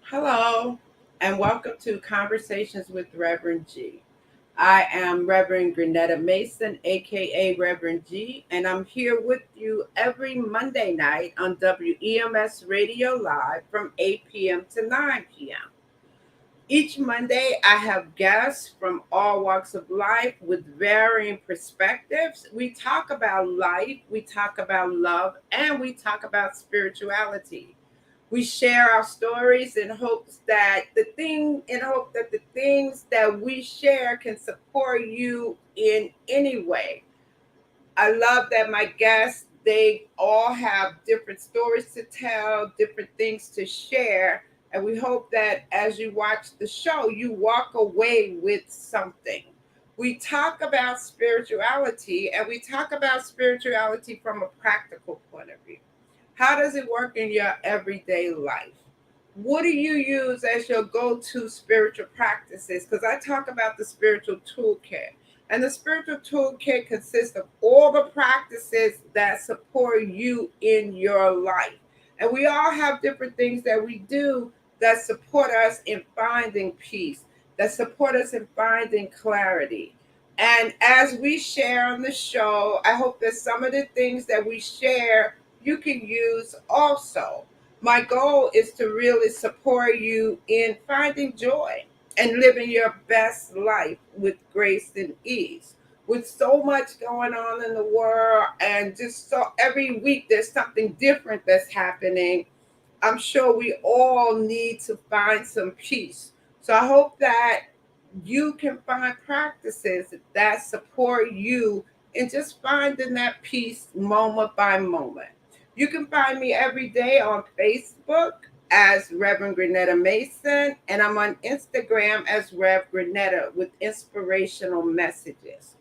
Hello, and welcome to Conversations with Reverend G. I am Reverend Grenetta Mason, aka Reverend G, and I'm here with you every Monday night on WEMS Radio Live from 8 p.m. to 9 p.m. Each Monday, I have guests from all walks of life with varying perspectives. We talk about life, we talk about love, and we talk about spirituality. We share our stories in hope that the things that we share can support you in any way. I love that my guests, they all have different stories to tell, different things to share. And we hope that as you watch the show, you walk away with something. We talk about spirituality, and we talk about spirituality from a practical point of view. How does it work in your everyday life? What do you use as your go to spiritual practices? Because I talk about the spiritual toolkit. And the spiritual toolkit consists of all the practices that support you in your life. And we all have different things that we do that support us in finding peace, that support us in finding clarity. And as we share on the show, I hope that some of the things that we share you can use also. My goal is to really support you in finding joy and living your best life with grace and ease. With so much going on in the world, and just so every week there's something different that's happening, I'm sure we all need to find some peace. So I hope that you can find practices that support you in just finding that peace moment by moment. You can find me every day on Facebook as Reverend Grenetta Mason, and I'm on Instagram as Rev Grenetta with inspirational messages.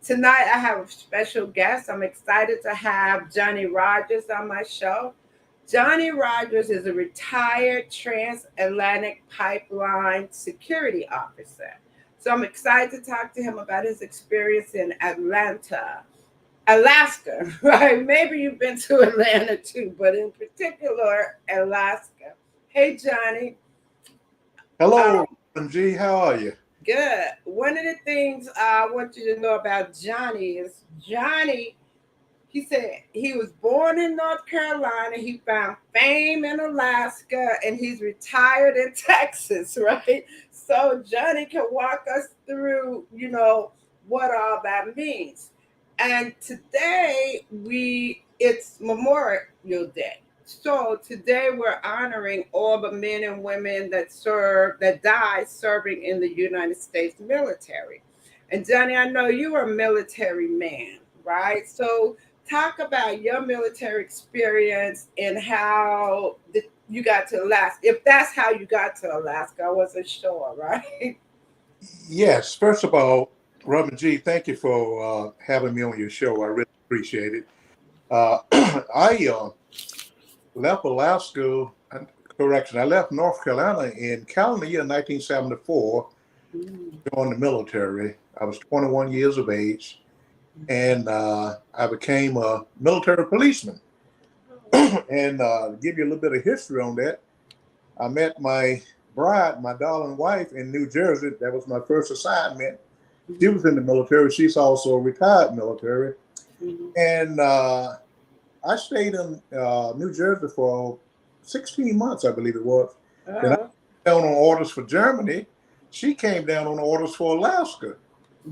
Tonight, I have a special guest. I'm excited to have Johnny Rogers on my show. Johnny Rogers is a retired transatlantic pipeline security officer. So I'm excited to talk to him about his experience in Alaska, right? Maybe you've been to Atlanta too, but in particular, Alaska. Hey, Johnny. Hello, G. How are you? Good. One of the things I want you to know about Johnny is he said he was born in North Carolina. He found fame in Alaska, and he's retired in Texas, right? So Johnny can walk us through, what all that means. And today it's Memorial Day. So today we're honoring all the men and women that died serving in the United States military. And Johnny, I know you are a military man, right? So talk about your military experience and how you got to Alaska. If that's how you got to Alaska, I wasn't sure, right? Yes. First of all, Robin G, thank you for having me on your show. I really appreciate it. I left Alaska, correction, I left North Carolina in calendar year 1974 Mm. to join the military. I was 21 years of age, and I became a military policeman. And to give you a little bit of history on that, I met my bride, my darling wife, in New Jersey. That was my first assignment. She was in the military. She's also retired military. Mhm. And I stayed in New Jersey for 16 months, I believe it was. Then I Uh, came down on orders for Germany. She came down on orders for Alaska.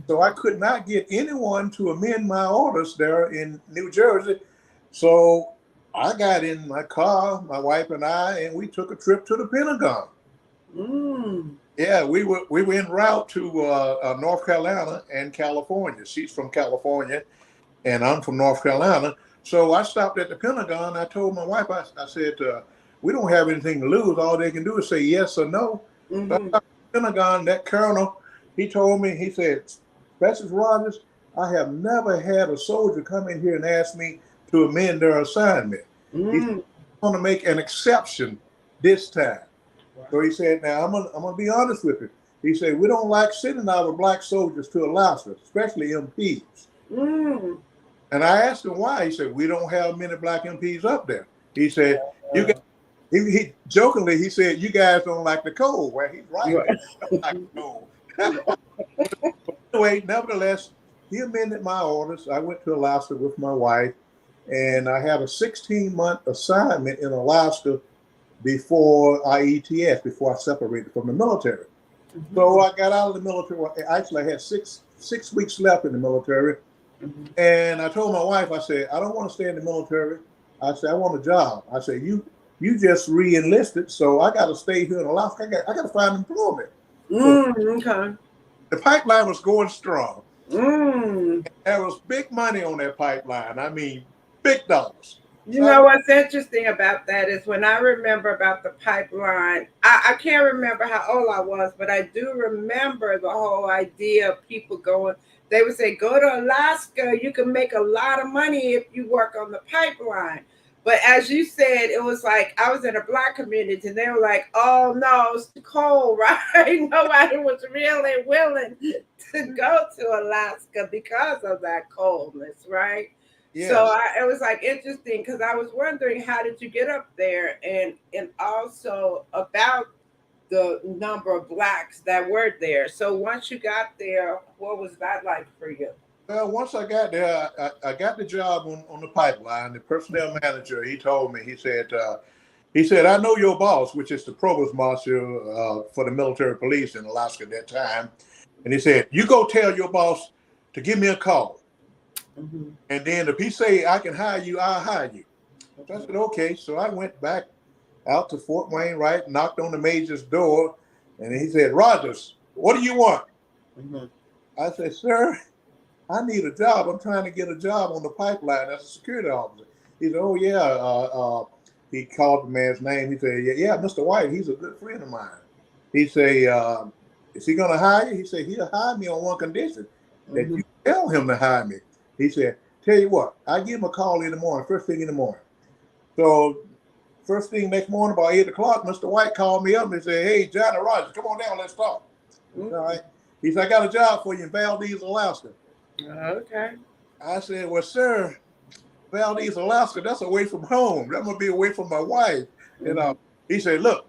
So I could not get anyone to amend my orders there in New Jersey. So I got in my car, my wife and I, and we took a trip to the Pentagon. mm. Yeah, we were en route to North Carolina and California. She's from California, and I'm from North Carolina. So I stopped at the Pentagon. I told my wife, I said, we don't have anything to lose. All they can do is say yes or no. So I Hmm. stopped at the Pentagon. That colonel, he told me, he said, Specialist Rogers, I have never had a soldier come in here and ask me to amend their assignment. He said, Mm. I'm going to make an exception this time. Wow. So he said, now I'm gonna be honest with you. He said, we don't like sending our black soldiers to Alaska, especially MPs. Mm. And I asked him why. He said, we don't have many black MPs up there. He said, you got Uh, he jokingly he said, "You guys don't like the cold." Well, he's right. Right. Don't like the cold. Anyway, nevertheless, he amended my orders. I went to Alaska with my wife, and I had a 16-month assignment in Alaska before IETS, before I separated from the military. Mm-hmm. So I got out of the military. Actually, I had six weeks left in the military. Mm-hmm. And I told my wife, I said, I don't want to stay in the military. I said, I want a job. I said, you just re-enlisted, so I got to stay here in Alaska. I got to find employment. So Okay. the pipeline was going strong. Mm. There was big money on that pipeline. I mean, big dollars. You know what's interesting about that is when I remember about the pipeline, I can't remember how old I was, but I do remember the whole idea of people going, they would say, go to Alaska, you can make a lot of money if you work on the pipeline. But as you said, it was like I was in a Black community and they were like, oh no, it's too cold, right? Nobody was really willing to go to Alaska because of that coldness, right? Yes. So it was like interesting because I was wondering how did you get up there, and also about the number of Blacks that were there. So once you got there, what was that like for you? Well, once I got there, I got the job on the pipeline. The personnel manager, he told me, he said, I know your boss, which is the provost marshal for the military police in Alaska at that time. And he said, you go tell your boss to give me a call. Mm-hmm. And then if he say I can hire you, I'll hire you. So I said, okay. So I went back out to Fort Wayne, right, knocked on the major's door, and he said, Rogers, what do you want? Mm-hmm. I said, sir, I need a job. I'm trying to get a job on the pipeline as a security officer. He said, oh, yeah. He called the man's name. He said, yeah, Mr. White, he's a good friend of mine. He said, is he going to hire you? He said, he'll hire me on one condition, that you tell him to hire me. He said, tell you what, I give him a call in the morning, first thing in the morning. So first thing next morning, about 8 o'clock, Mr. White called me up and said, hey, Johnny Rogers, come on down, let's talk. Mm-hmm. All right. He said, I got a job for you in Valdez, Alaska. Okay. I said, well, sir, Valdez, Alaska, that's away from home. That must be away from my wife. Mm-hmm. He said, look,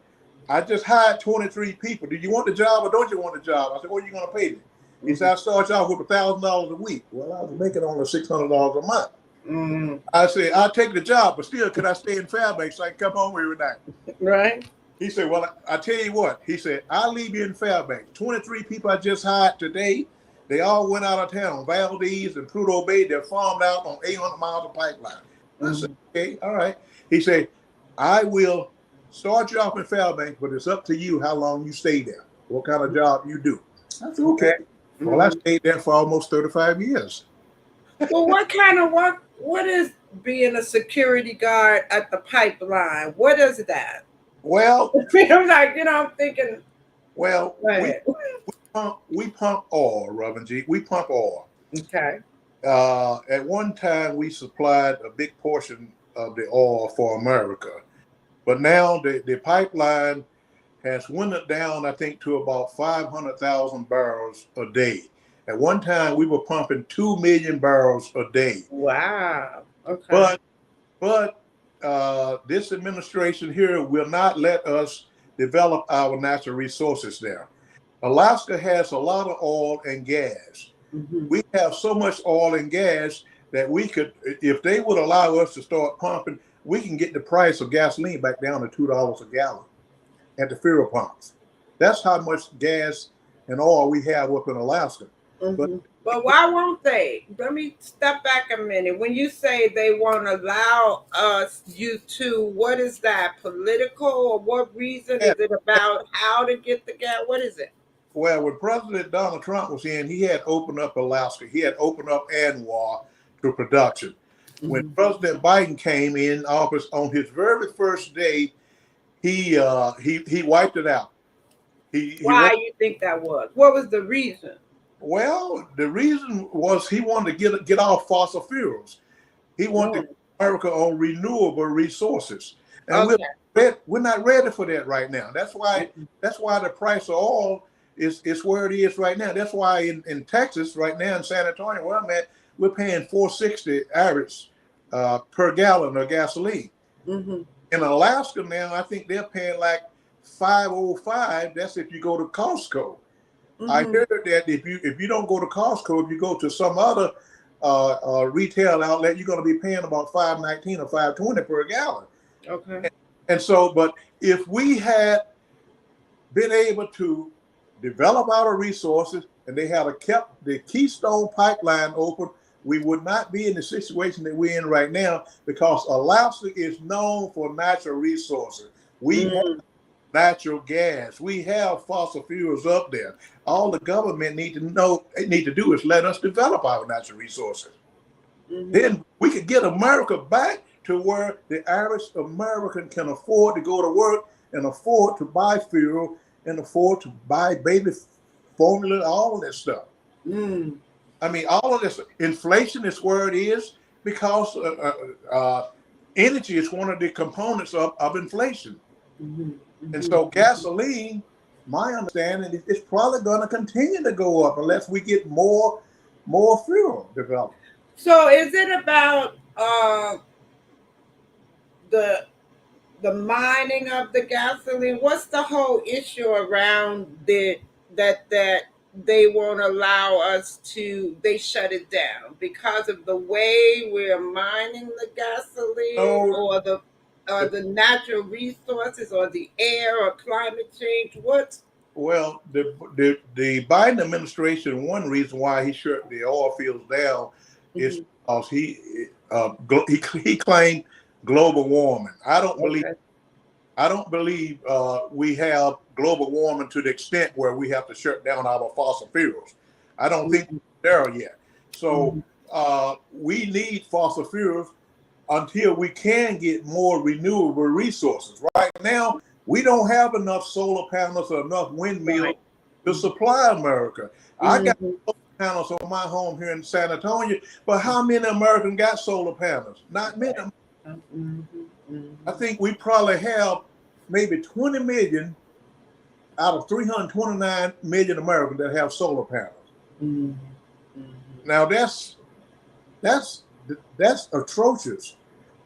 I just hired 23 people. Do you want the job or don't you want the job? I said, what are you going to pay me? He said, I start you off with $1,000 a week. Well, I was making only $600 a month. Mm-hmm. I said, I'll take the job, but still, could I stay in Fairbanks so I can come home every night? Right. He said, well, I tell you what. He said, I'll leave you in Fairbanks. 23 people I just hired today, they all went out of town. Valdez and Prudhoe Bay, they're farmed out on 800 miles of pipeline. Mm-hmm. I said, okay, all right. He said, I will start you off in Fairbanks, but it's up to you how long you stay there, what kind of job you do. I said, okay. Well, I stayed there for almost 35 years. Well, what kind of work, what is being a security guard at the pipeline? What is that? Well, I'm like, I'm thinking. Well, we pump oil, Reverend G. We pump oil. Okay. At one time, we supplied a big portion of the oil for America. But now the pipeline has dwindled down, I think, to about 500,000 barrels a day. At one time, we were pumping 2 million barrels a day. Wow. Okay. But this administration here will not let us develop our natural resources there. Alaska has a lot of oil and gas. Mm-hmm. We have so much oil and gas that we could, if they would allow us to start pumping, we can get the price of gasoline back down to $2 a gallon at the fuel pumps. That's how much gas and oil we have up in Alaska. Mm-hmm. But why won't they? Let me step back a minute. When you say they won't allow you to, what is that? Political, or what reason? Is it about how to get the gas? What is it? Well, when President Donald Trump was in, he had opened up Alaska. He had opened up ANWR to production. Mm-hmm. When President Biden came in office on his very first day, he wiped it out. Why you think that was? What was the reason? Well, the reason was he wanted to get off fossil fuels. He wanted to get America on renewable resources, and we're not ready for that right now. That's why the price of oil is where it is right now. That's why in Texas right now, in San Antonio, where I'm at, we're paying $4.60 average per gallon of gasoline. Mm-hmm. In Alaska now, I think they're paying like 505. That's if you go to Costco. I Mm-hmm. heard that if you don't go to Costco, if you go to some other retail outlet, you're going to be paying about 519 or 520 per gallon. Okay. And so, but if we had been able to develop our resources and they had kept the Keystone Pipeline open, we would not be in the situation that we're in right now, because Alaska is known for natural resources. We have Mm-hmm. natural gas. We have fossil fuels up there. All the government need to do is let us develop our natural resources. Mm-hmm. Then we could get America back to where the average American can afford to go to work and afford to buy fuel and afford to buy baby formula, all of that stuff. Mm-hmm. I mean, all of this inflation is where it is because energy is one of the components of inflation. Mm-hmm. And Mm-hmm. so gasoline, my understanding is it's probably going to continue to go up unless we get more fuel developed. So is it about the the mining of the gasoline? What's the whole issue around that they won't allow us to? They shut it down because of the way we're mining the gasoline, So or the, the natural resources, or the air, or climate change. What? well, the Biden administration, one reason why he shut the oil fields down is Hmm. because he claimed global warming. Okay. I don't believe we have global warming to the extent where we have to shut down our fossil fuels. I don't think Hmm. we're there yet. So Hmm. we need fossil fuels until we can get more renewable resources. Right now, we don't have enough solar panels or enough windmills Right. to supply America. I got Hmm. solar panels on my home here in San Antonio, but how many Americans got solar panels? Not many. Right. Hmm. I Hmm. think we probably have maybe 20 million out of 329 million Americans that have solar panels. Hmm. Now that's that's atrocious.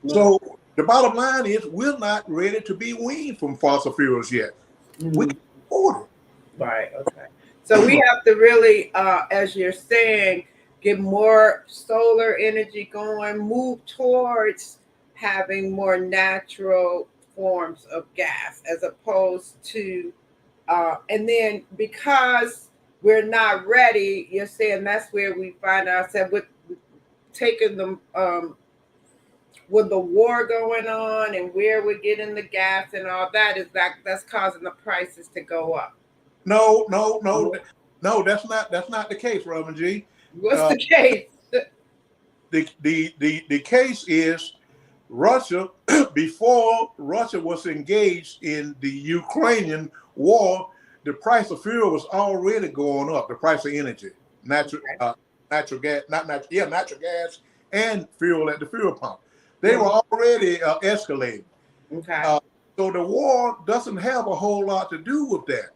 Right. So the bottom line is we're not ready to be weaned from fossil fuels yet. We Hmm. can afford Right. Okay. So we it. have to really, as you're saying, get more solar energy going, move towards having more natural forms of gas as opposed to, and then because we're not ready, you're saying that's where we find ourselves with taking the, with the war going on and where we're getting the gas and all that, is that's causing the prices to go up. No, no, no, no. That's not the case, Reverend G. What's Uh, the case? the case is Russia, before Russia was engaged in the Ukrainian war, the price of fuel was already going up. The price of energy, natural Okay. natural gas, not natural, yeah, natural gas and fuel at the fuel pump. They Mhm. were already escalating. Okay. Uh, so the war doesn't have a whole lot to do with that.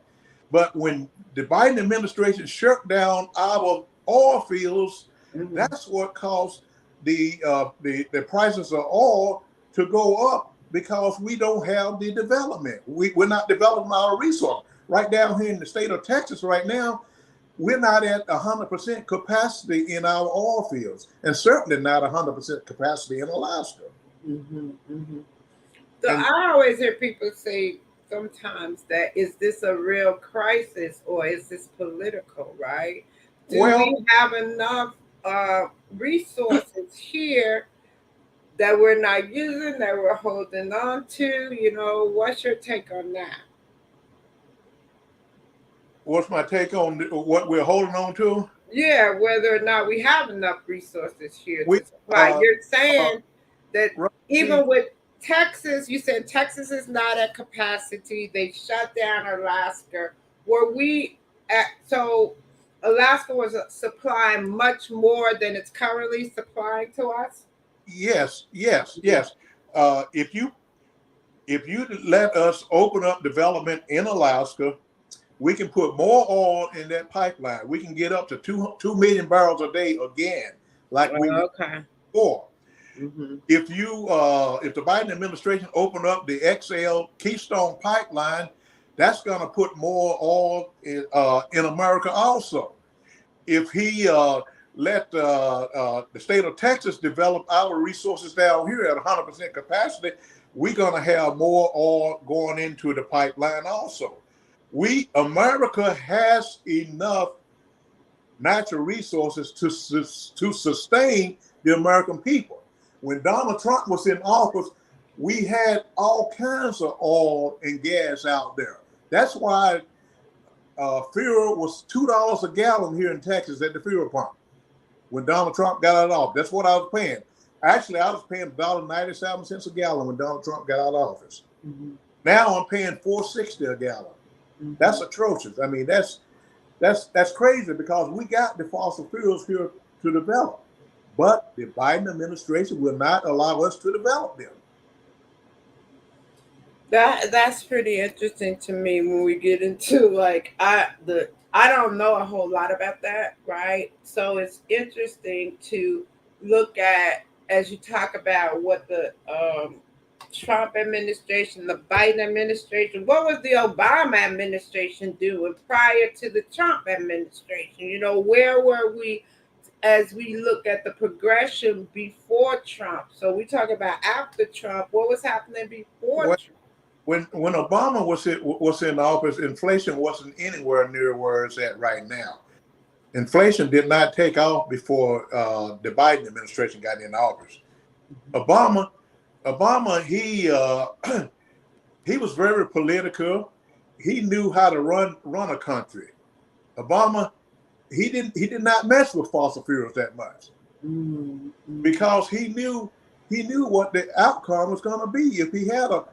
But when the Biden administration shut down our oil fields, Hmm. that's what caused the prices of oil to go up because we don't have the development. We're not developing our resource. Right down here in the state of Texas right now, we're not at 100% capacity in our oil fields, and certainly not 100% capacity in Alaska. Hmm. Hmm. So And I always hear people say sometimes that, is this a real crisis or is this political, right? Do well, we have enough resources here that we're not using, that we're holding on to? What's your take on that? what's my take on what we're holding on to? Yeah, whether or not we have enough resources here We to supply. uh, You're uh saying that see, even with Texas, you said Texas is not at capacity. They shut down Alaska. Were we at, so Alaska was supplying much more than it's currently supplying to us? yes, yes, yes. If you let us open up development in Alaska, we can put more oil in that pipeline. We can get up to 2 million barrels a day again, like we were Okay. before. Mm-hmm. If the Biden administration open up the XL Keystone pipeline, that's going to put more oil in America also. If he let the state of Texas develop our resources down here at 100% capacity, we're going to have more oil going into the pipeline also. America has enough natural resources to sustain the American people. When Donald Trump was in office, we had all kinds of oil and gas out there. That's why fuel was $2 a gallon here in Texas at the fuel pump when Donald Trump got out of office. That's what I was paying. Actually, I was paying $1.97 a gallon when Donald Trump got out of office. Mm-hmm. Now I'm paying $4.60 a gallon. Mm-hmm. That's atrocious. I mean, that's crazy because we got the fossil fuels here to develop, but the Biden administration will not allow us to develop them. That's pretty interesting to me when we get into like I don't know a whole lot about that, right? So it's interesting to look at as you talk about what the Trump administration, the Biden administration, what was the Obama administration doing prior to the Trump administration? You know, where were we as we look at the progression before Trump? So we talk about after Trump, what was happening before Well, Trump? when Obama was in office, inflation wasn't anywhere near where it's at right now. Inflation did not take off before the Biden administration got in office. Obama, he was very political. He knew how to run a country. Obama, he did not mess with fossil fuels that much because he knew what the outcome was going to be if he had a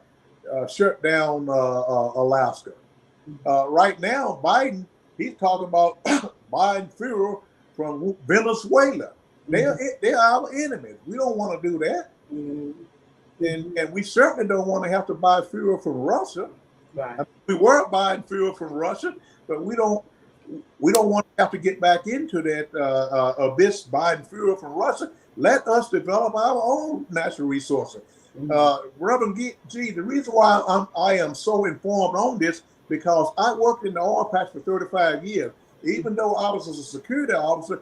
shut down Alaska. Right now, Biden, he's talking about buying fuel from Venezuela. They're our enemies. We don't want to do that. And we certainly don't want to have to buy fuel from Russia. Right. I mean, we were buying fuel from Russia, but we don't want to have to get back into that abyss buying fuel from Russia. Let us develop our own natural resources. Reverend G, the reason why I am so informed on this because I worked in the oil patch for 35 years. Even though I was a security officer,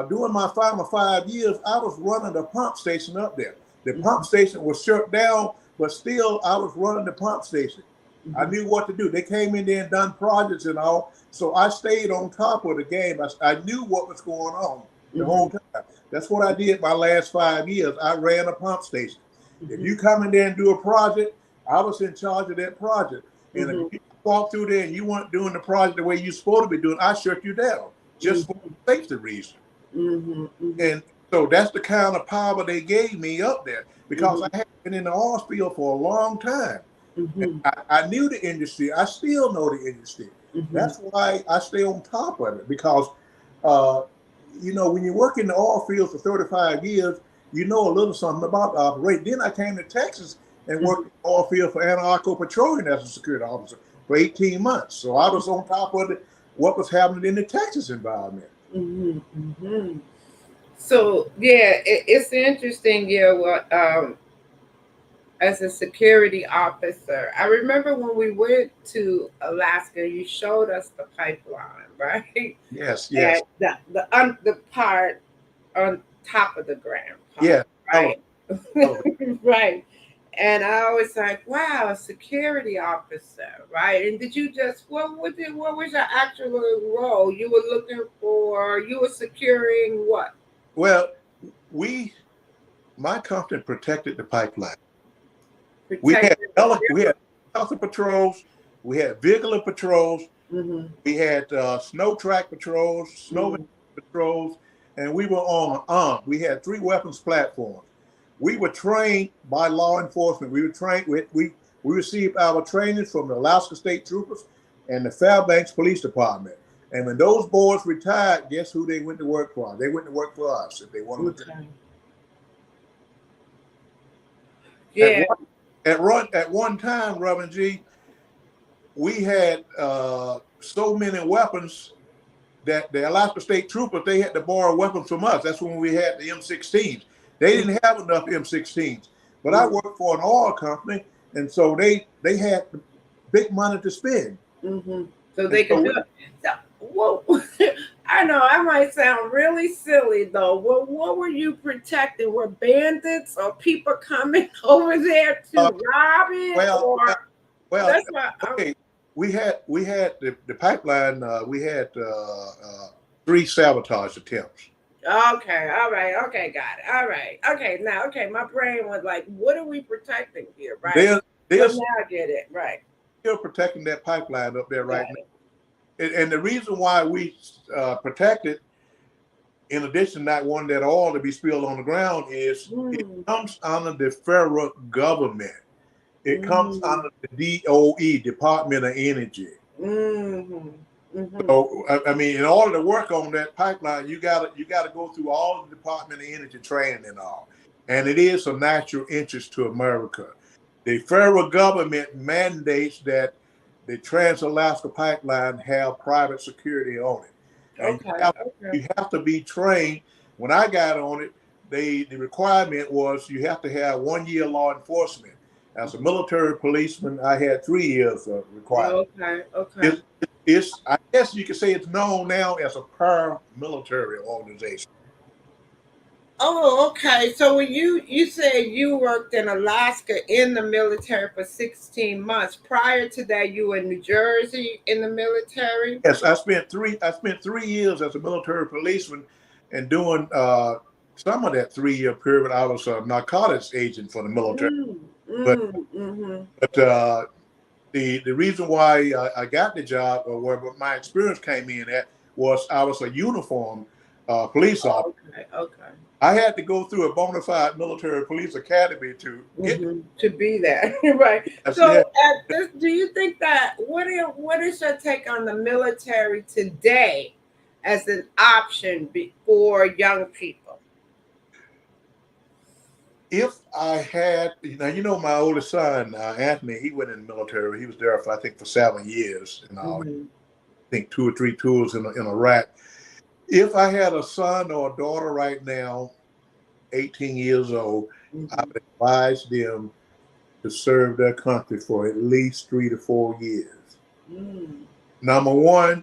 during my final 5 years, I was running the pump station up there. The pump station was shut down, but still I was running the pump station. I knew what to do. They came in there and done projects and all, so I stayed on top of the game. I knew what was going on the whole time. That's what I did my last 5 years. I ran a pump station. If you come in there and do a project, I was in charge of that project. And if you walk through there and you weren't doing the project the way you're supposed to be doing, I shut you down just for safety reasons. And so that's the kind of power they gave me up there because I had been in the oil field for a long time. I knew the industry. I still know the industry. That's why I stay on top of it because, when you work in the oil field for 35 years, you know a little something about the operation. Then I came to Texas and worked in the oil field for Anadarko Petroleum as a security officer for 18 months. So I was on top of what was happening in the Texas environment. So yeah, it's interesting. Yeah, well, as a security officer, I remember when we went to Alaska, you showed us the pipeline, right? Yes. And the part on top of the ground. Yeah. Right. Right. And I was like, wow, a security officer, right? And did you just what was your actual role? You were securing what? Well, my company protected the pipeline. We had helicopter patrols, we had vehicular patrols, we had snow track patrols, snow patrols, and we were armed. We had 3 weapons platforms. We were trained by law enforcement. We were trained. We received our training from the Alaska State Troopers and the Fairbanks Police Department. And when those boys retired, guess who they went to work for? They went to work for us if they wanted to. Yeah. At one time, Reverend G, we had so many weapons that the Alaska State Troopers, they had to borrow weapons from us. That's when we had the M16s. They didn't have enough M16s. But I worked for an oil company, and so they had big money to spend. So they could do it. So, whoa. I know I might sound really silly though. Well, what were you protecting? Were bandits or people coming over there to rob it? Well, That's why. okay. We had the pipeline. We had 3 sabotage attempts. Okay, all right, okay, got it. All right, okay, now, okay, my brain was like, what are we protecting here, right? They're now I get it, right? Still protecting that pipeline up there right now. And the reason why we protect it, in addition to not wanting that oil to be spilled on the ground, is it comes under the federal government. It comes under the DOE, Department of Energy. So I mean, in order to work on that pipeline, you gotta go through all the Department of Energy training and all. And it is a national interest to America. The federal government mandates that the Trans-Alaska Pipeline have private security on it. And you have to be trained. When I got on it, the requirement was you have to have 1 year law enforcement. As a military policeman, I had 3 years of requirement. Okay. I guess you could say it's known now as a paramilitary organization. Oh, okay. So when you said you worked in Alaska in the military for 16 months. Prior to that, you were in New Jersey in the military? Yes, I spent 3 years as a military policeman, and doing some of that 3 year period, I was a narcotics agent for the military. But the reason why I got the job, or where my experience came in at, was I was a uniform police officer. Okay. I had to go through a bona fide military police academy to get to be there, right? So, do you think that what is your take on the military today as an option for young people? If I had, now, my oldest son, Anthony, he went in the military. He was there for, I think, for 7 years, and I think 2 or 3 tours in Iraq. If I had a son or a daughter right now, 18 years old, I would advise them to serve their country for at least 3 to 4 years. Number one,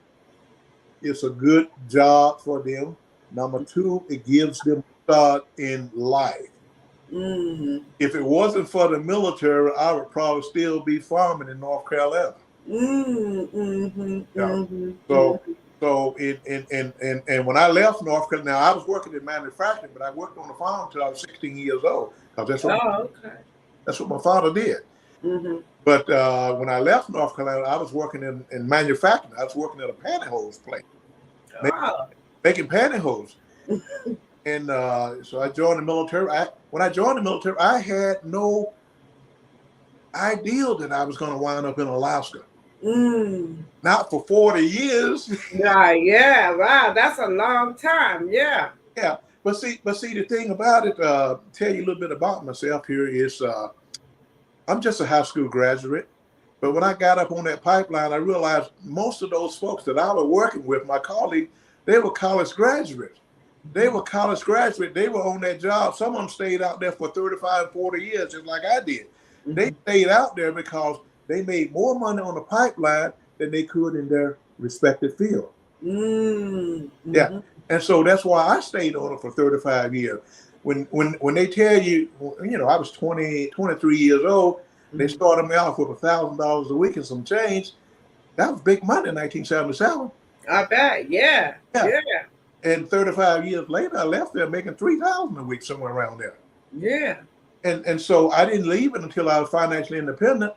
it's a good job for them. Number two, it gives them a start in life. If it wasn't for the military, I would probably still be farming in North Carolina. So and when I left North Carolina, now I was working in manufacturing, but I worked on the farm until I was 16 years old, because that's what my father did. But when I left North Carolina, I was working in manufacturing. I was working at a pantyhose place, making pantyhose. And so I joined the military. When I joined the military, I had no idea that I was going to wind up in Alaska. Not for 40 years. Yeah, wow, that's a long time. Yeah. But see, the thing about it, tell you a little bit about myself here is, I'm just a high school graduate. But when I got up on that pipeline, I realized most of those folks that I was working with, my colleagues, they were college graduates. They were on that job. Some of them stayed out there for 35, 40 years, just like I did. They stayed out there because they made more money on the pipeline than they could in their respective field. Yeah. And so that's why I stayed on it for 35 years. When they tell you, I was 23 years old, they started me off with $1,000 a week and some change. That was big money in 1977. I bet. Yeah. And 35 years later, I left there making $3,000 a week, somewhere around there. Yeah. And so I didn't leave it until I was financially independent.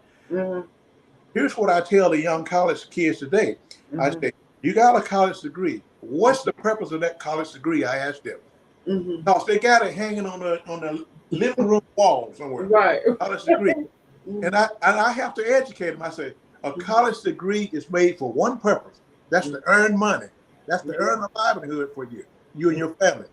Here's what I tell the young college kids today. I say, you got a college degree. What's the purpose of that college degree? I asked them. Because they got it hanging on the living room wall somewhere. Right. College degree. And I have to educate them. I say, a college degree is made for one purpose. That's to earn money. That's to earn a livelihood for you and your family.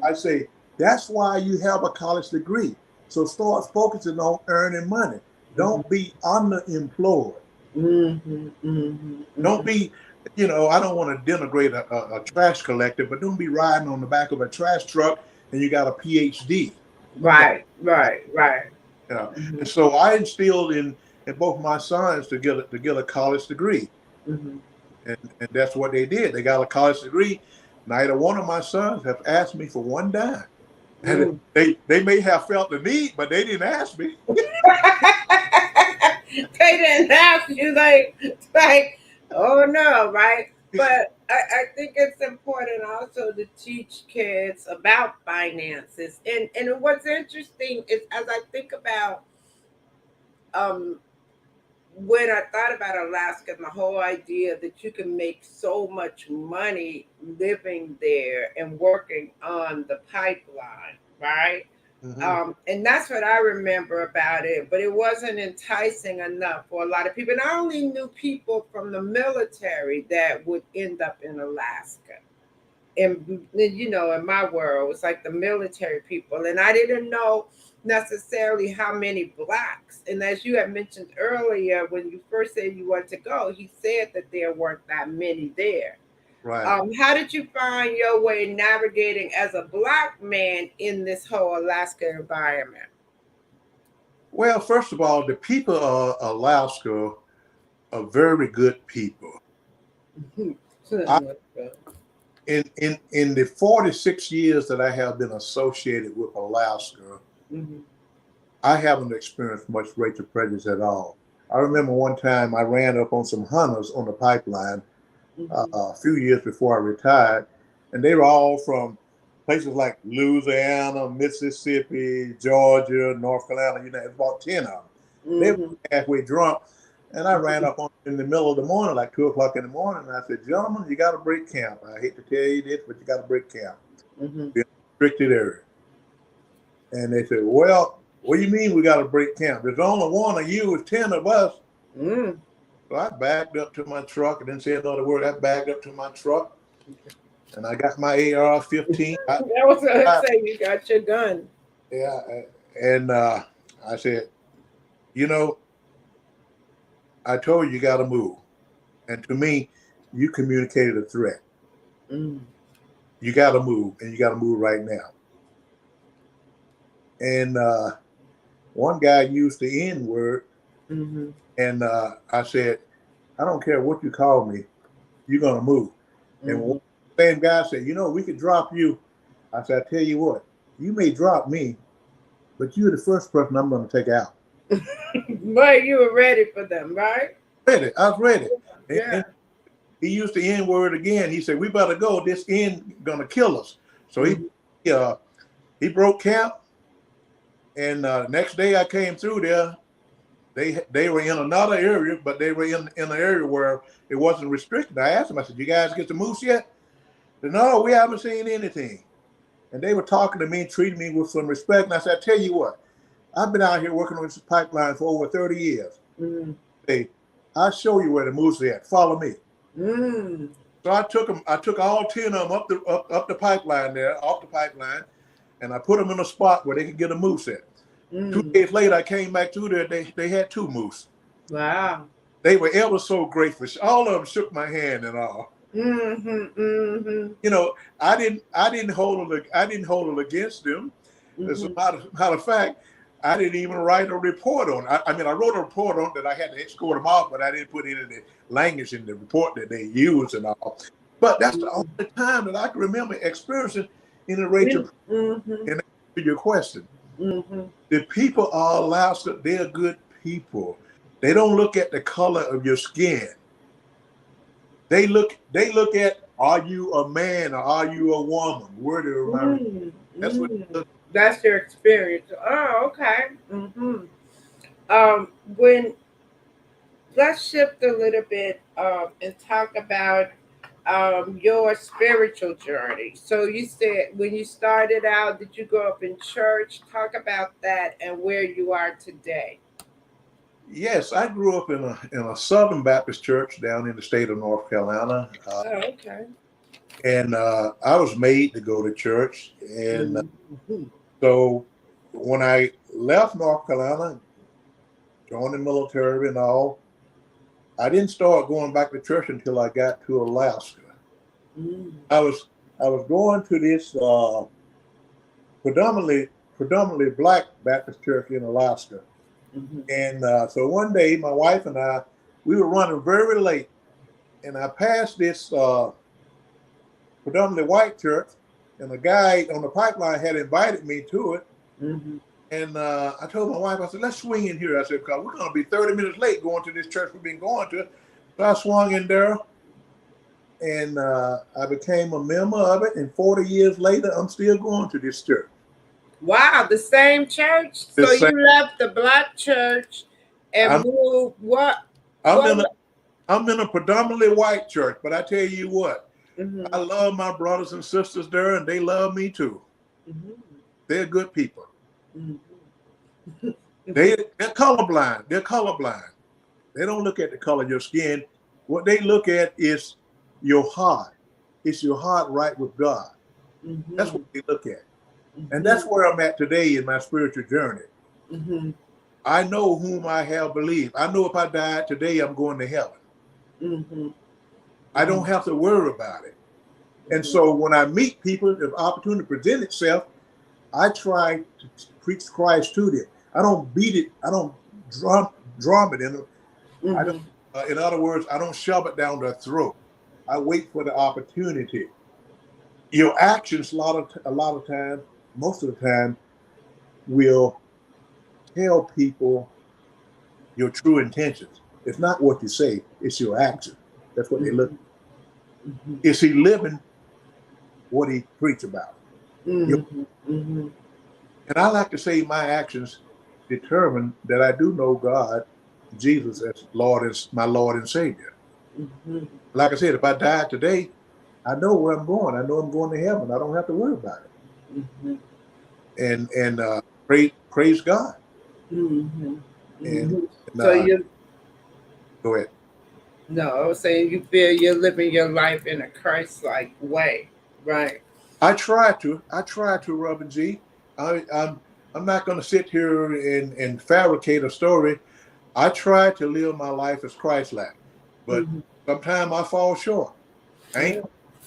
I say, that's why you have a college degree. So start focusing on earning money. Don't be underemployed. Don't be, I don't want to denigrate a trash collector, but don't be riding on the back of a trash truck and you got a PhD. Right. Yeah. Mm-hmm. And so I instilled in both my sons to get a college degree. Mm-hmm. And that's what they did. They got a college degree. Neither one of my sons have asked me for one dime. And Mm. they may have felt the need, but they didn't ask me. They didn't ask you, like, oh no, right? But I think it's important also to teach kids about finances. And what's interesting is as I think about um when I thought about Alaska and the whole idea that you can make so much money living there and working on the pipeline, right? Mm-hmm. And that's what I remember about it. But it wasn't enticing enough for a lot of people. And I only knew people from the military that would end up in Alaska. And you know, in my world, it's like the military people, and I didn't know necessarily how many blacks. And as you had mentioned earlier, when you first said you wanted to go, he said that there weren't that many there. Right. How did you find your way navigating as a black man in this whole Alaska environment? Well, first of all, the people of Alaska are very good people. I, in the 46 years that I have been associated with Alaska, Mhm. I haven't experienced much racial prejudice at all. I remember one time I ran up on some hunters on the pipeline Mhm. a few years before I retired, and they were all from places like Louisiana, Mississippi, Georgia, North Carolina. You know, it's about 10 of them. They were Mhm. halfway drunk, and I ran up on them in the middle of the morning, like 2 o'clock in the morning, and I said, "Gentlemen, you got to break camp. I hate to tell you this, but you got to break camp. Mhm. Be in a restricted area." And they said, "Well, what do you mean we got to break camp? There's only one of you, it's 10 of us." Mhm. So I backed up to my truck and didn't say another word. I backed up to my truck and I got my AR-15. That was what I say. You got your gun. Yeah, and I said, you know, I told you got to move. And to me, you communicated a threat. Mm. You got to move, and you got to move right now. And one guy used the N word, Mm-hmm. and I said, I don't care what you call me, you're going to move. And Mm-hmm. the same guy said, you know, we could drop you. I said, I tell you what, you may drop me, but you're the first person I'm going to take out. But you were ready for them, right? Ready. I was ready. Yeah. And he used the N word again. He said, "We better go. This N gonna kill us." So Mm-hmm. he broke camp, and next day I came through there. They were in another area, but they were in an area where it wasn't restricted. I asked them. I said, "You guys get the moose yet?" They said, "No, we haven't seen anything." And they were talking to me, treating me with some respect. And I said, "I tell you what, I've been out here working on this pipeline for over 30 years. Mm-hmm. Hey, I'll show you where the moose is at. Follow me." Mm-hmm. So I took them. I took all 10 of them up the pipeline there, off the pipeline, and I put them in a spot where they could get a moose at. 2 days later, I came back through there. They had 2 moose. Wow. They were ever so grateful. All of them shook my hand and all. Mm-hmm. Mm-hmm. You know, I didn't hold it against them. As a Mm-hmm. matter of fact, I didn't even write a report on it. I mean, I wrote a report on that I had to escort them off, but I didn't put any of the language in the report that they used and all. But that's the only time that I can remember experiencing any racial. Mm-hmm. And to your question, Mm-hmm. the people of Alaska, they're good people. They don't look at the color of your skin. They look at, are you a man or are you a woman? Word of my, that's what Mm-hmm. That's your experience. Oh, okay. Mm-hmm. When let's shift a little bit and talk about your spiritual journey. So you said when you started out, did you grow up in church? Talk about that and where you are today. Yes, I grew up in a Southern Baptist church down in the state of North Carolina, Oh, okay. and I was made to go to church. And Mm-hmm. so when I left North Carolina, joined the military and all, I didn't start going back to church until I got to Alaska. Mm-hmm. I was going to this predominantly black Baptist church in Alaska. Mm-hmm. And so one day, my wife and I, we were running very late, and I passed this predominantly white church, and a guy on the pipeline had invited me to it. Mm-hmm. And I told my wife, I said, let's swing in here. I said, because we're going to be 30 minutes late going to this church we've been going to. So I swung in there, and I became a member of it. And 40 years later, I'm still going to this church. Wow, the same church. So Same, you left the black church and I'm, moved what? I'm, What? in a, I'm in a predominantly white church, but I tell you what, Mm-hmm. I love my brothers and sisters there, and they love me too. Mm-hmm. They're good people. Mm-hmm. They're colorblind. They're colorblind. They don't look at the color of your skin. What they look at is your heart. It's your heart right with God. Mm-hmm. That's what they look at. Mm-hmm. And that's where I'm at today in my spiritual journey. Mm-hmm. I know whom I have believed. I know if I died today, I'm going to heaven. Mm-hmm. I don't have to worry about it. And Mm-hmm. so when I meet people, if opportunity presents itself, I try to preach Christ to them. I don't beat it. I don't drum it in them. Mm-hmm. I don't, in other words, I don't shove it down their throat. I wait for the opportunity. Your actions, a lot of time, most of the time, will tell people your true intentions. It's not what you say; it's your action. That's what they look. Mm-hmm. Is he living what he preached about? Mm-hmm. Mm-hmm. And I like to say my actions determine that I do know God, Jesus as my Lord and Savior. Mm-hmm. Like I said, if I died today, I know where I'm going. I know I'm going to heaven. I don't have to worry about it. Mm-hmm. And praise God. Mm-hmm. And, Mm-hmm. and So you go ahead. no, I was saying you feel you're living your life in a Christ-like way, right? I try to, Robin G. I'm not going to sit here and fabricate a story. I try to live my life as Christ-like, but Mm-hmm. sometimes I fall short. Yeah.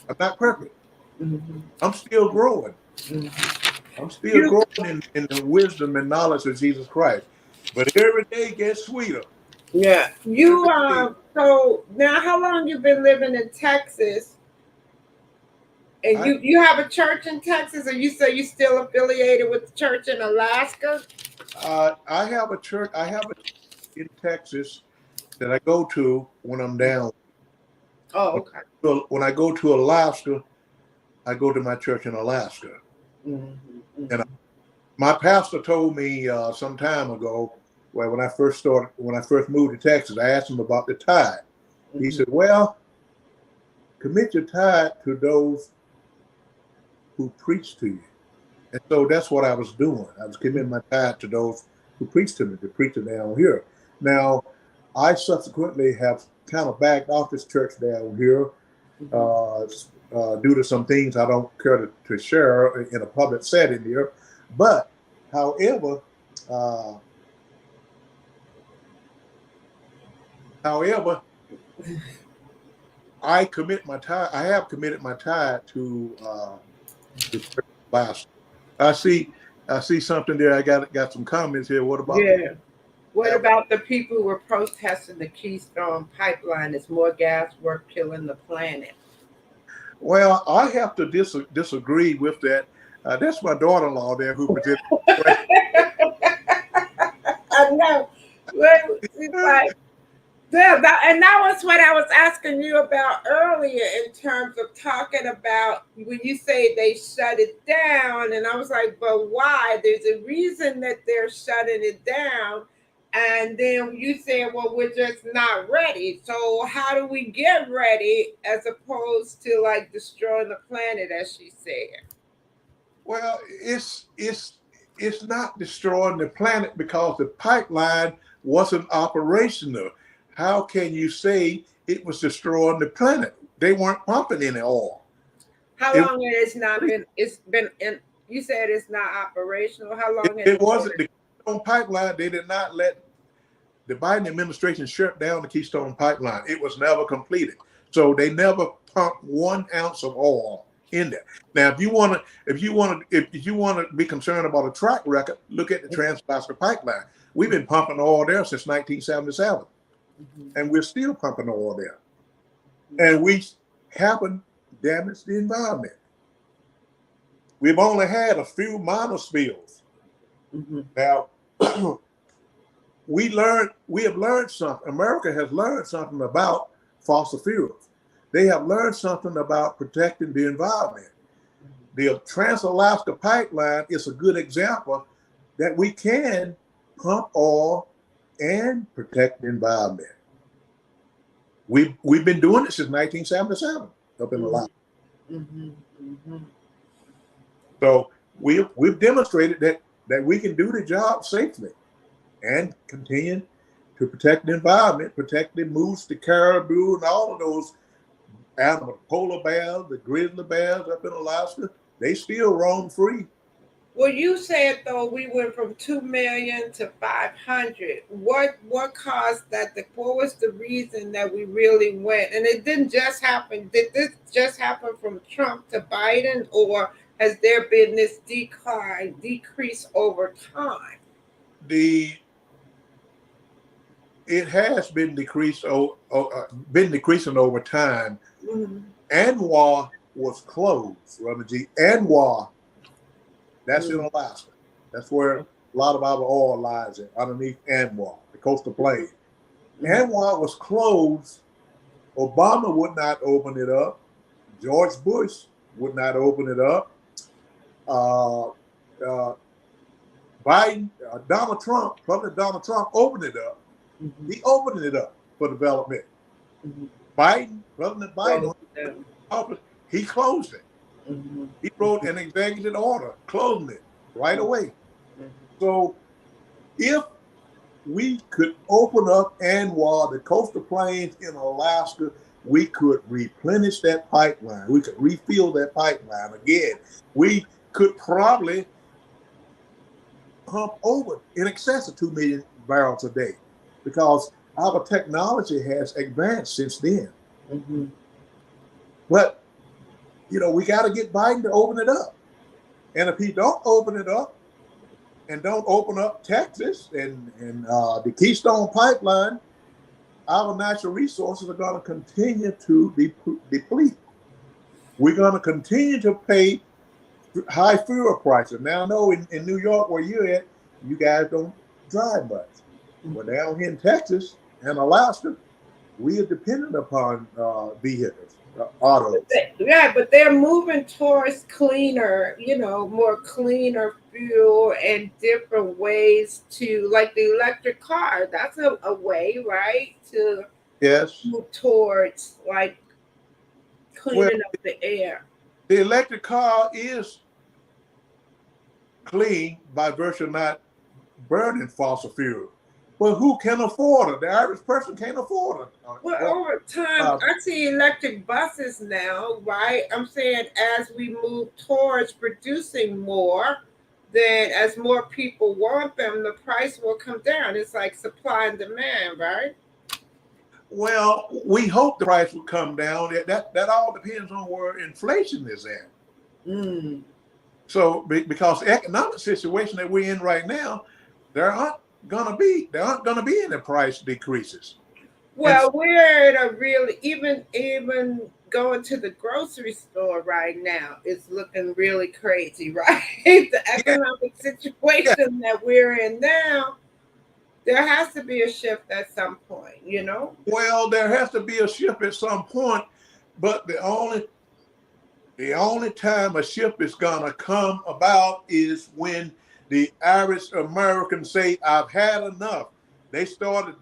I'm not perfect. Mm-hmm. I'm still growing. Mm-hmm. I'm still You growing in the wisdom and knowledge of Jesus Christ. But every day gets sweeter. Yeah. You Every day. so now how long you been living in Texas? And I you have a church in Texas, or you say you still affiliated with the church in Alaska? I have a church. I have a church in Texas that I go to when I'm down. Oh, okay. When I go to Alaska, I go to my church in Alaska. Mm-hmm. And my pastor told me some time ago, well, when I first moved to Texas, I asked him about the tithe. Mm-hmm. He said, "Well, commit your tithe to those who preach to you." And so that's what I was doing. I was committing my tithe to those who preach to me, the preacher down here. Now, I subsequently have kind of backed off this church down here due to some things I don't care to share in a public setting here. But, however, uh, however, I commit my tithe. I have committed my tithe to the church last. I see. I see something there. I got some comments here. What about? Yeah. What about the people who were protesting the Keystone Pipeline? Is more gas worth killing the planet? Well, I have to disagree with that. That's my daughter-in-law there who presented the question. I know. It's like, yeah, and that was what I was asking you about earlier in terms of talking about when you say they shut it down. And I was like, but why? There's a reason that they're shutting it down. And then you said, well, we're just not ready. So how do we get ready as opposed to like destroying the planet, as she said? Well, it's not destroying the planet because the pipeline wasn't operational. How can you say it was destroying the planet? They weren't pumping any oil. How It, long it has not been? It's been in. You said it's not operational. How long has it it been? wasn't the Keystone Pipeline. They did not let the Biden administration shut down the Keystone Pipeline. It was never completed. So they never pumped 1 ounce of oil in there. Now, if you want to be concerned about a track record, look at the Trans-Alaska Pipeline. We've been pumping oil there since 1977, and we're still pumping oil there. And we haven't damaged the environment. We've only had a few minor spills. Now, we have learned something. America has learned something about fossil fuels. They have learned something about protecting the environment. The Trans-Alaska Pipeline is a good example that we can pump oil and protect the environment. We've been doing it since 1977 up in Alaska. So we've demonstrated that we can do the job safely and continue to protect the environment, protect the moose, the caribou, and all of those animals, polar bears, the grizzly bears up in Alaska. They still roam free. Well, you said though we went from 2 million to 500. What caused that? What was the reason that we really went? And it didn't just happen. Did this just happen from Trump to Biden, or has there been this decrease over time? It has been decreasing over time. ANWR was closed, Reverend G. ANWR, that's in Alaska. That's where a lot of our oil lies underneath ANWR, the coastal plain. ANWR was closed. Obama would not open it up. George Bush would not open it up. Biden, President Donald Trump opened it up. He opened it up for development. President Biden, he closed it. He wrote an executive order closing it right away. So if we could open up ANWR, the coastal plains in Alaska, we could replenish that pipeline. We could refill that pipeline again. We could probably pump over in excess of 2 million barrels a day, because our technology has advanced since then. But, we got to get Biden to open it up. And if he don't open it up and don't open up Texas and the Keystone Pipeline, our natural resources are going to continue to deplete. We're going to continue to pay high fuel prices. Now, I know in New York, where you're at, you guys don't drive much. But down here in Texas and Alaska, we are dependent upon vehicles, autos. Yeah, but they're moving towards cleaner, more cleaner fuel and different ways to, like the electric car. That's a way, right? To move towards like cleaning up the air. The electric car is clean by virtue of not burning fossil fuel. But who can afford it? The average person can't afford it. Well, over time, I see electric buses now, right? I'm saying as we move towards producing more, then as more people want them, the price will come down. It's like supply and demand, right? Well, we hope the price will come down. That all depends on where inflation is at. So, because the economic situation that we're in right now, there aren't going to be any price decreases. Well, we're at a really even going to the grocery store right now is looking really crazy, right? The economic situation that we're in now, there has to be a shift at some point, Well, there has to be a shift at some point, but the only time a shift is gonna come about is when the average American say, "I've had enough." They started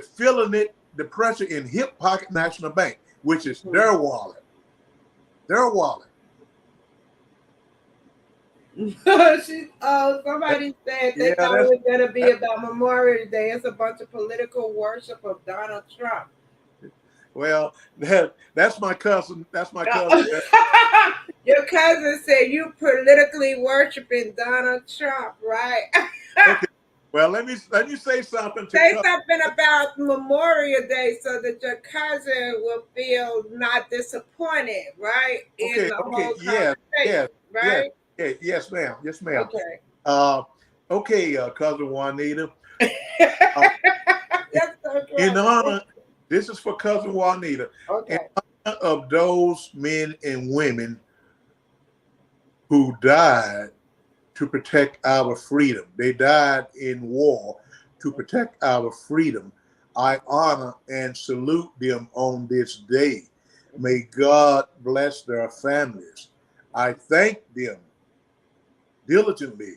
feeling the pressure in Hip Pocket National Bank, which is their wallet. Their wallet. Somebody said they thought it was going to be about Memorial Day. It's a bunch of political worship of Donald Trump. Well, that's my cousin. That's my cousin. Your cousin said you politically worshiping Donald Trump, right? Okay. Well, let me say something to Say something about Memorial Day so that your cousin will feel not disappointed, right? In Okay, the okay, whole yes, yes, conversation, yes, right? okay, yes, ma'am, yes, ma'am. Okay. Uh, okay, cousin Juanita. Uh, That's so in clever. honor, this is for cousin Juanita. In Okay. honor of those men and women who died to protect our freedom, they died in war to protect our freedom. I honor and salute them on this day. May God bless their families. I thank them diligently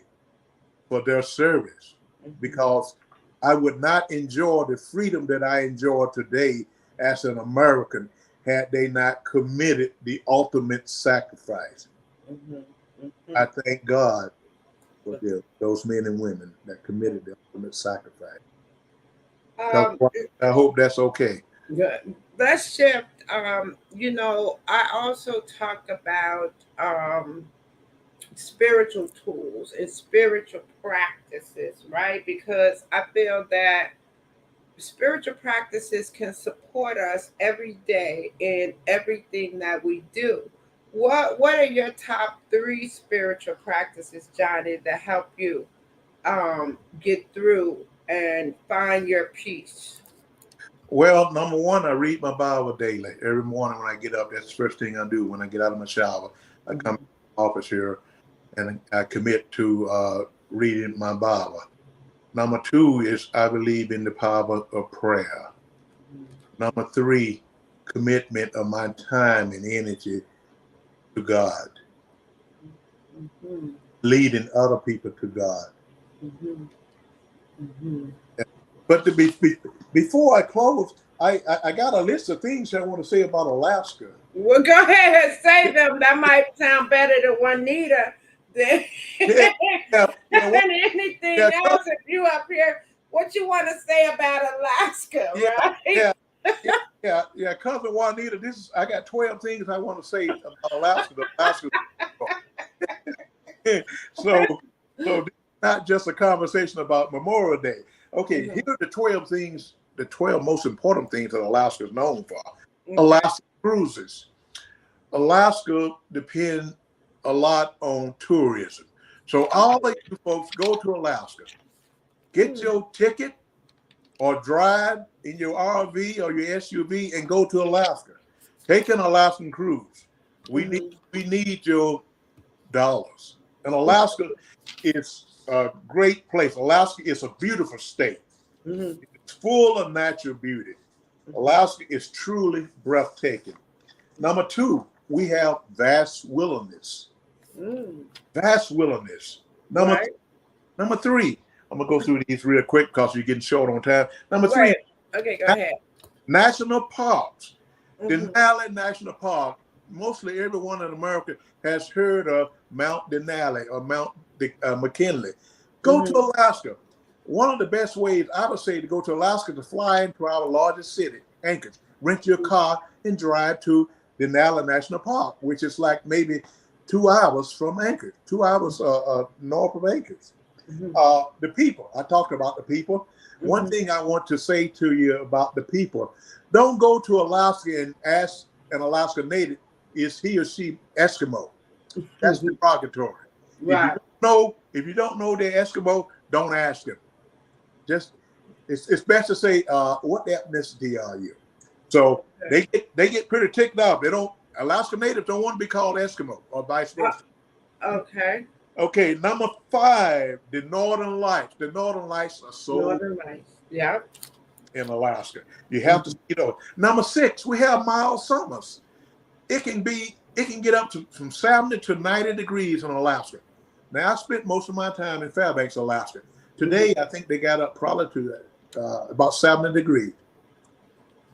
for their service because I would not enjoy the freedom that I enjoy today as an American had they not committed the ultimate sacrifice. Mhm, I mhm. thank God for them, those men and women that committed the ultimate sacrifice. Because Um, I hope that's okay. Good. Let's shift. I also talk about spiritual tools and spiritual practices, right? Because I feel that spiritual practices can support us every day in everything that we do. What are your top three spiritual practices, Johnny, that help you get through and find your peace? Well, number one, I read my Bible daily. Every morning when I get up, that's the first thing I do when I get out of my shower. I come to the office here and I commit to reading my Bible. Number two is I believe in the power of prayer. Number three, commitment of my time and energy to God, Mhm, leading other people to God. mhm, mhm. But before I close, I got a list of things I want to say about Alaska. Well, go ahead and say them. That might sound better to Juanita than, Yeah, yeah, yeah, than anything yeah, else. If you up here, what you want to say about Alaska, yeah, right? yeah, yeah, yeah. Cousin Juanita, I got 12 things I want to say about Alaska. Alaska. so so this is not just a conversation about Memorial Day. Okay, here Mhm, are the 12 things, the 12 most important things that Alaska is known for. okay. Alaska cruises. Alaska depends a lot on tourism. So all of you folks go to Alaska, get Mm, your ticket or drive in your RV or your SUV and go to Alaska. Take an Alaskan cruise. mhm, We need your dollars. And Alaska is a great place. Alaska is a beautiful state. mhm, It's full of natural beauty. Alaska is truly breathtaking. Number two, we have vast wilderness. mm. Vast wilderness. Number Right, number three, I'm gonna go through these real quick because you're getting short on time. Number three, right. Okay, go ahead. national parks. Mhm, Denali National Park. Mostly everyone in America has heard of Mount Denali or Mount McKinley. Go to mhm, Alaska. One of the best ways I would say to go to Alaska is to fly into our largest city, Anchorage. Rent your car and drive to Denali National Park, which is like maybe 2 hours from Anchorage, 2 hours north of Anchorage. mhm, The people. I talked about the people. One mhm, thing I want to say to you about the people: don't go to Alaska and ask an Alaska native, "Is he or she Eskimo?" That's mhm. derogatory. Right. If you don't know they're Eskimo, don't ask them. Just it's best to say, "What ethnicity are you?" So they get pretty ticked off. They don't. Alaska natives don't want to be called Eskimo or vice versa. Okay. Okay, number five, the Northern Lights. The Northern Lights are so Northern Lights. Yeah. in Alaska. You have to Mhm. see those. Number six, we have mild summers. It can get up to from 70 to 90 degrees in Alaska. Now I spent most of my time in Fairbanks, Alaska. Mhm. Today I think they got up probably to about 70 degrees.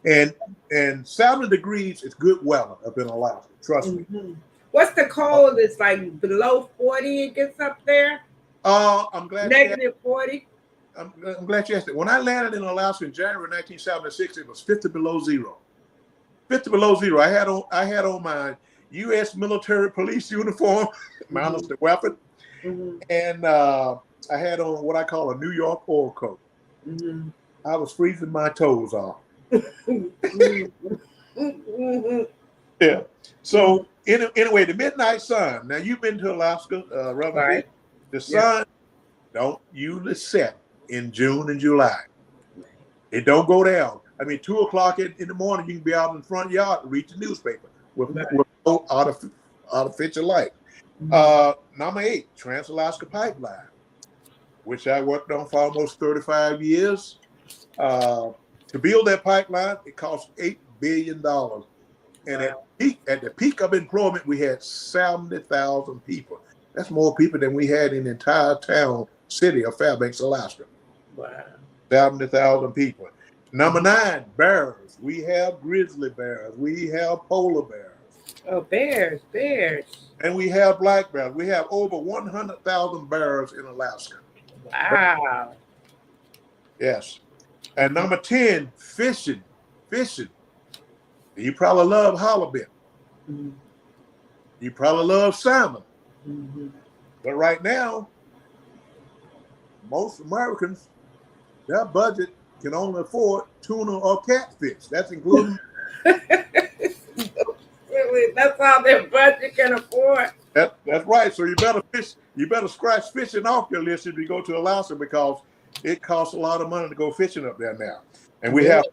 And 70 degrees is good weather up in Alaska. Trust me. Mhm. What's the cold? It's like below 40 it gets up there? I'm glad you asked. Negative 40? I'm glad you asked it. When I landed in Alaska in January 1976, it was 50 below zero. 50 below zero. I had on my U.S. military police uniform, minus Mhm. the weapon, Mhm. and I had on what I call a New York oil coat. Mm-hmm. I was freezing my toes off. Mm-hmm. Yeah. So anyway, the midnight sun. Now you've been to Alaska, Reverend G. Right. The Yeah. sun don't usually set in June and July. It don't go down. I mean, 2 o'clock in the morning, you can be out in the front yard and read the newspaper Right. with no artificial light. Mm-hmm. Number 8, Trans-Alaska Pipeline, which I worked on for almost 35 years. To build that pipeline, it cost $8 billion. And Wow. at the peak of employment, we had 70,000 people. That's more people than we had in the entire city of Fairbanks, Alaska. Wow. 70,000 people. Number 9, bears. We have grizzly bears. We have polar bears. Oh, bears, bears. And we have black bears. We have over 100,000 bears in Alaska. Wow. Yes. And number 10, fishing. Fishing. You probably love halibut. Mm-hmm. You probably love salmon. Mm-hmm. But right now, most Americans, their budget can only afford tuna or catfish. That's including. Really, that's all their budget can afford. That's right. So you better fish. You better scratch fishing off your list if you go to Alaska, because it costs a lot of money to go fishing up there now. And we have,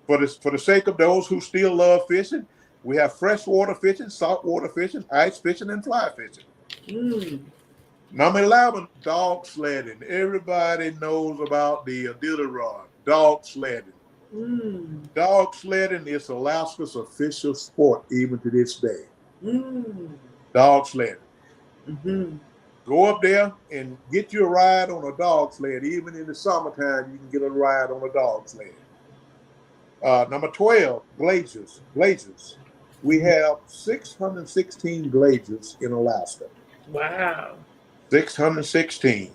for the sake of those who still love fishing, we have freshwater fishing, saltwater fishing, ice fishing, and fly fishing. Mm. Number 11, dog sledding. Everybody knows about the dilly rod, dog sledding. Mm. Dog sledding is Alaska's official sport even to this day. Mm. Dog sledding. Mm-hmm. Go up there and get you a ride on a dog sled. Even in the summertime, you can get a ride on a dog sled. Number 12, glaciers. Glaciers. We have 616 glaciers in Alaska. Wow. 616.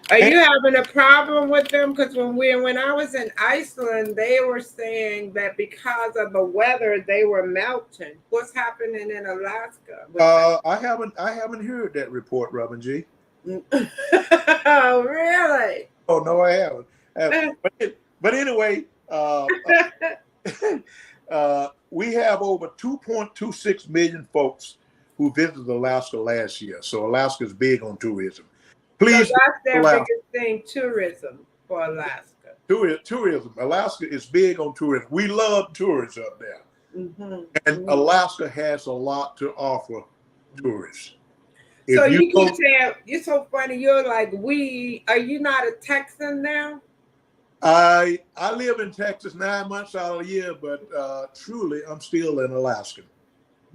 Are you having a problem with them? Because when I was in Iceland, they were saying that because of the weather, they were melting. What's happening in Alaska? I haven't heard that report, Robin G. Oh, really? Oh no, I haven't. But anyway, we have over 2.26 million folks who visited Alaska last year. So Alaska is big on tourism. Please, so that's their biggest thing, tourism for Alaska. Tourism. Alaska is big on tourism. We love tourists up there. Mm-hmm. And Alaska has a lot to offer tourists. So you keep saying, you're so funny, you're like, are you not a Texan now? I live in Texas 9 months out of the year, but truly I'm still an Alaskan.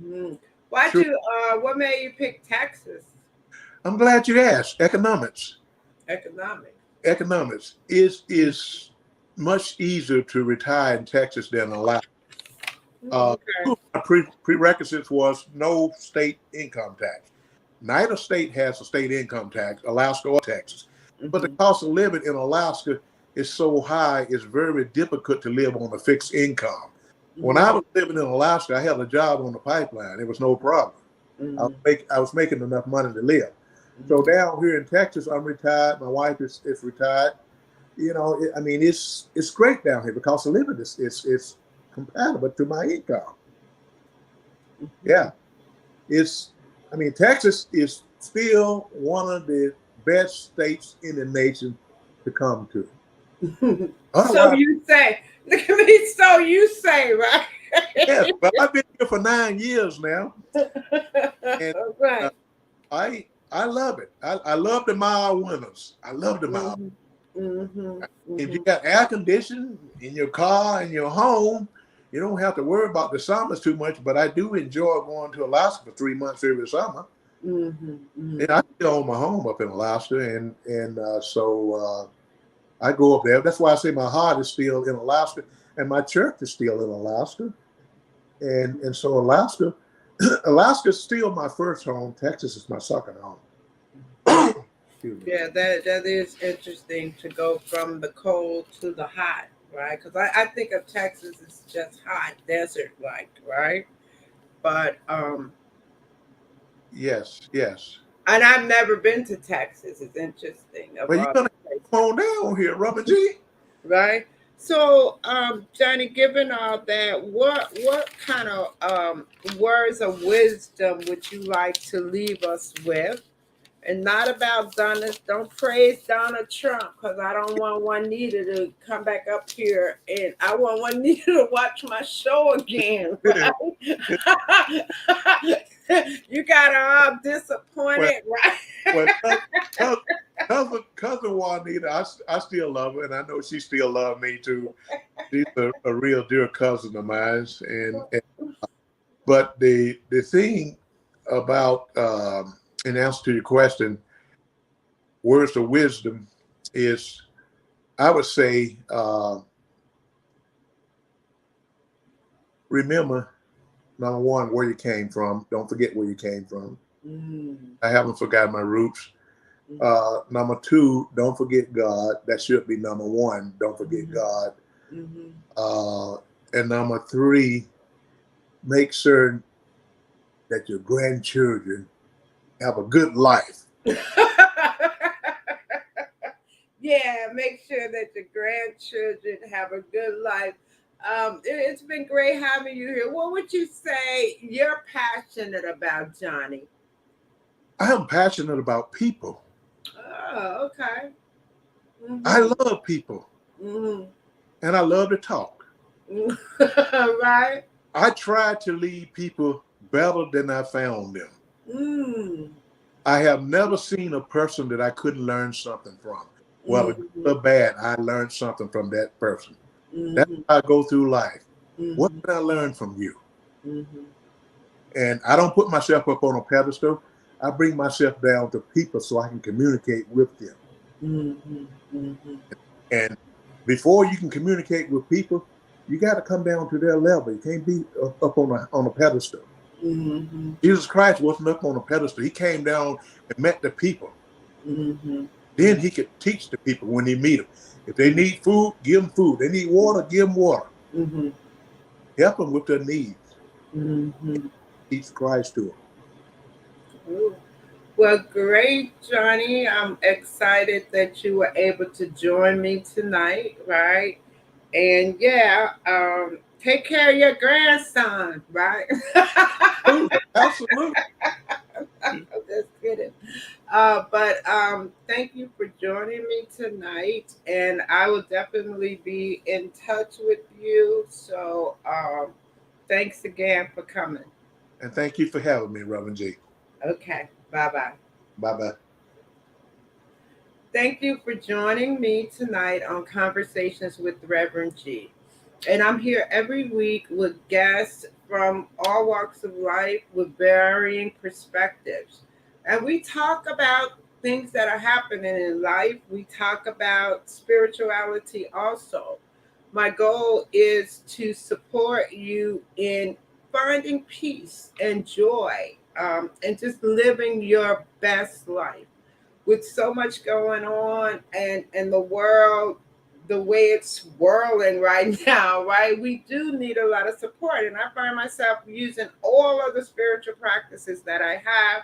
Mm. What made you pick Texas? I'm glad you asked. Economics. Economics is much easier to retire in Texas than Alaska. Okay. Prerequisites was no state income tax. Neither state has a state income tax, Alaska or Texas. Mm-hmm. But the cost of living in Alaska is so high, it's very difficult to live on a fixed income. Mm-hmm. When I was living in Alaska, I had a job on the pipeline. It was no problem. Mm-hmm. I was making enough money to live. Mm-hmm. So down here in Texas, I'm retired. My wife is retired. You know, it's great down here because the living is compatible to my income. Yeah. Texas is still one of the best states in the nation to come to. So you say, look at me, so you say, right? Yes, but I've been here for 9 years now. And right. I love it. I love the mild winters. I love the mild. Mm-hmm. Mm-hmm. If you got air conditioning in your car and your home, you don't have to worry about the summers too much, but I do enjoy going to Alaska for 3 months every summer. Mm-hmm. Mm-hmm. And I still own my home up in Alaska, and so I go up there. That's why I say my heart is still in Alaska, and my church is still in Alaska. And so Alaska is still my first home. Texas is my second home. Yeah, that is interesting to go from the cold to the hot. Right, because I think of Texas as just hot desert-like, right? But yes. And I've never been to Texas. It's interesting of Well, you're all gonna the places, come on down here, Reverend G. right? So, Johnny, given all that, what kind of words of wisdom would you like to leave us with? And not about Donald. Don't praise Donald Trump because I don't want Juanita to come back up here, and I want Juanita to watch my show again. Right? You got her all well, disappointed, right? well, cousin Juanita, I still love her, and I know she still loves me too. She's a real dear cousin of mine, and but the thing about in answer to your question, words of wisdom is, I would say, remember, number one, where you came from. Don't forget where you came from. Mm, I haven't forgotten my roots. Number two, don't forget God. That should be number one. Don't forget God. mm-hmm. And number three, make certain that your grandchildren have a good life. Yeah, make sure that your grandchildren have a good life. It's been great having you here. What would you say you're passionate about, Johnny? I am passionate about people. Oh, okay. I Mm-hmm. love people, Mm-hmm. and I love to talk. Right? I try to leave people better than I found them. Mm. I have never seen a person that I couldn't learn something from. Whether good Mm-hmm. or bad, I learned something from that person. That's Mm-hmm. how I go through life. What Mm-hmm. can I learn from you? Mm-hmm. And I don't put myself up on a pedestal. I bring myself down to people so I can communicate with them. Mm-hmm. Mm-hmm. And before you can communicate with people, you got to come down to their level. You can't be up on a pedestal. Mm-hmm. Jesus Christ wasn't up on a pedestal. He came down and met the people. Mm-hmm. Then he could teach the people when he meet them. If they need food, give them food. They need water, give them water. Mm-hmm. Help them with their needs. Mm-hmm. Teach Christ to Ooh. Well, great, Johnny. I'm excited that you were able to join me tonight, right? And yeah, take care of your grandson, right? them. Absolutely. Just kidding. But thank you for joining me tonight, and I will definitely be in touch with you. So thanks again for coming. And thank you for having me, Reverend G. Okay, bye bye. Bye bye. Thank you for joining me tonight on Conversations with Reverend G. And I'm here every week with guests from all walks of life with varying perspectives. And we talk about things that are happening in life. We talk about spirituality also. My goal is to support you in finding peace and joy, and just living your best life with so much going on, and the world the way it's whirling right now, right? We do need a lot of support, and I find myself using all of the spiritual practices that I have,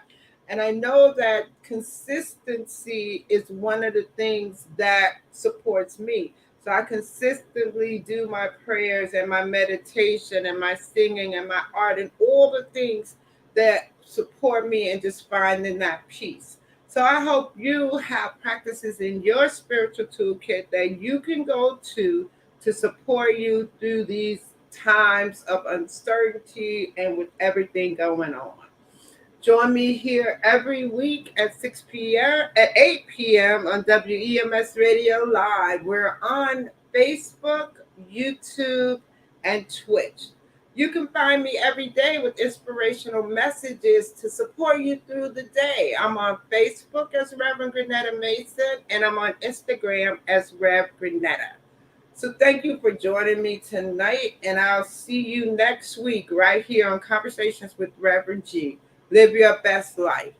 and I know that consistency is one of the things that supports me. So I consistently do my prayers and my meditation and my singing and my art and all the things that support me and just finding that peace. So I hope you have practices in your spiritual toolkit that you can go to support you through these times of uncertainty and with everything going on. Join me here every week at 6 p.m. at 8 p.m. on WEMS Radio Live. We're on Facebook, YouTube, and Twitch. You can find me every day with inspirational messages to support you through the day. I'm on Facebook as Reverend Grenetta Mason, and I'm on Instagram as Rev Grenetta. So thank you for joining me tonight, and I'll see you next week right here on Conversations with Reverend G. Live your best life.